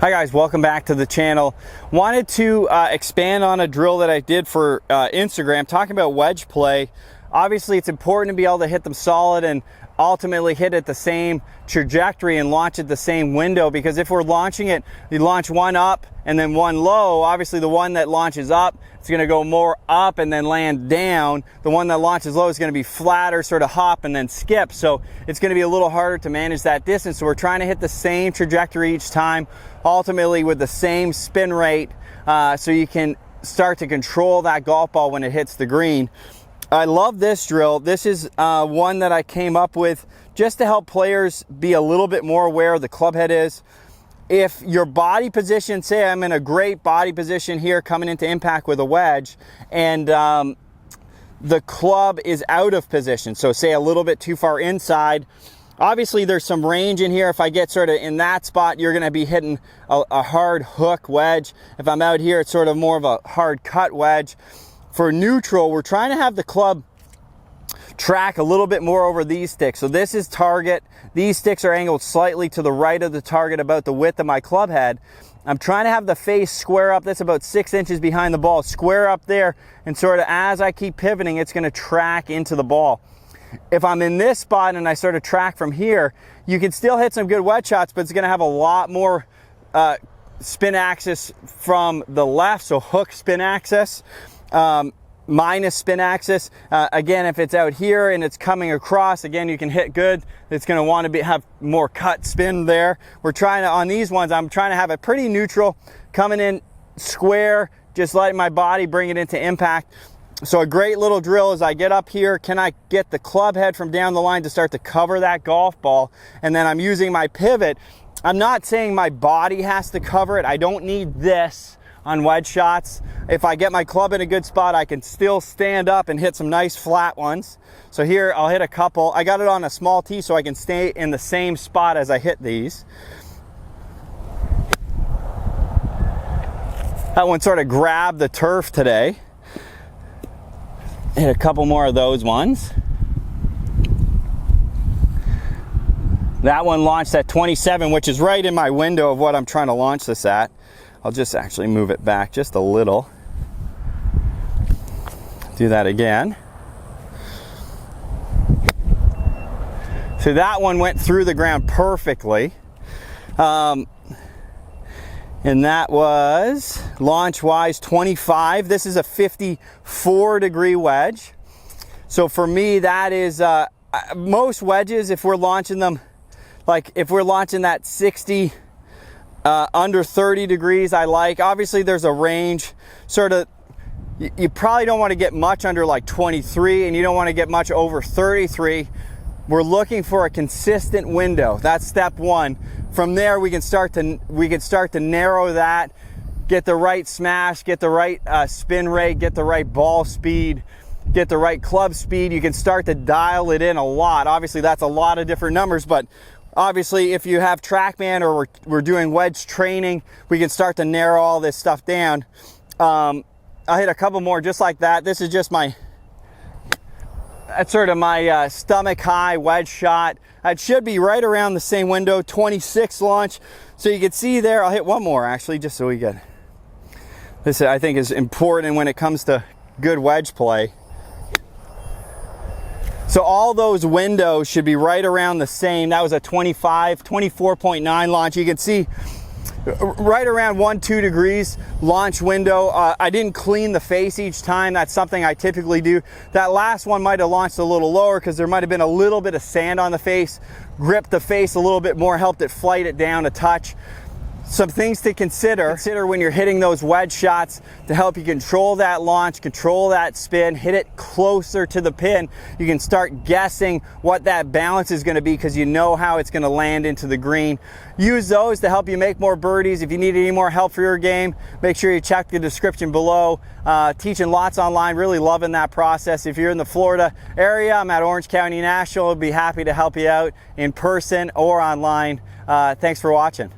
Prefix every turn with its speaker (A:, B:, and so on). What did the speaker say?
A: Hi guys, welcome back to the channel. Wanted to expand on a drill that I did for Instagram, talking about wedge play. Obviously it's important to be able to hit them solid and ultimately hit at the same trajectory and launch at the same window, because if we're launching it, you launch one up and then one low, obviously the one that launches up, it's going to go more up and then land down. The one that launches low is going to be flatter, sort of hop and then skip. So it's going to be a little harder to manage that distance. So we're trying to hit the same trajectory each time, ultimately with the same spin rate, so you can start to control that golf ball when it hits the green. I love this drill. This is one that I came up with just to help players be a little bit more aware of the club head is. If your body position, say I'm in a great body position here coming into impact with a wedge, and the club is out of position, so say a little bit too far inside, obviously there's some range in here. If I get sort of in that spot, you're going to be hitting a hard hook wedge. If I'm out here, it's sort of more of a hard cut wedge. For neutral, we're trying to have the club track a little bit more over these sticks. So this is target. These sticks are angled slightly to the right of the target, about the width of my club head. I'm trying to have the face square up. That's about 6 inches behind the ball. Square up there, and sort of as I keep pivoting, it's going to track into the ball. If I'm in this spot and I sort of track from here, you can still hit some good wedge shots, but it's going to have a lot more spin axis from the left, so hook spin axis. Minus spin axis. Again, if it's out here and it's coming across, again, you can hit good. It's going to want to have more cut spin there. We're trying to, on these ones, I'm trying to have it pretty neutral, coming in square, just letting my body bring it into impact. So a great little drill is I get up here, can I get the club head from down the line to start to cover that golf ball? And then I'm using my pivot. I'm not saying my body has to cover it. I don't need this on wedge shots. If I get my club in a good spot, I can still stand up and hit some nice flat ones. So here I'll hit a couple. I got it on a small tee so I can stay in the same spot as I hit these. That one sort of grabbed the turf today. Hit a couple more of those ones. That one launched at 27, which is right in my window of what I'm trying to launch this at. I'll just actually move it back just a little. Do that again. So that one went through the ground perfectly. And that was launch-wise 25. This is a 54-degree wedge. So for me, that is, most wedges, if we're launching them, like if we're launching that 60, under 30 degrees, I like. Obviously there's a range, sort of, you probably don't want to get much under like 23, and you don't want to get much over 33. We're looking for a consistent window. That's step one. From there we can start to narrow that, get the right smash, get the right spin rate, get the right ball speed, get the right club speed. You can start to dial it in a lot. Obviously that's a lot of different numbers, but obviously, if you have TrackMan or we're doing wedge training, we can start to narrow all this stuff down. I'll hit a couple more just like that. This is just that's sort of my stomach high wedge shot. It should be right around the same window, 26 launch. So you can see there, I'll hit one more actually, just so we get, this I think is important when it comes to good wedge play. So all those windows should be right around the same. That was a 24.9 launch. You can see right around 1-2 degrees launch window. I didn't clean the face each time. That's something I typically do. That last one might have launched a little lower because there might have been a little bit of sand on the face. Gripped the face a little bit more, helped it flight it down a touch. Some things to consider when you're hitting those wedge shots to help you control that launch, control that spin, hit it closer to the pin. You can start guessing what that balance is going to be because you know how it's going to land into the green. Use those to help you make more birdies. If you need any more help for your game, make sure you check the description below. Teaching lots online, really loving that process. If you're in the Florida area, I'm at Orange County National. I'd be happy to help you out in person or online. Thanks for watching.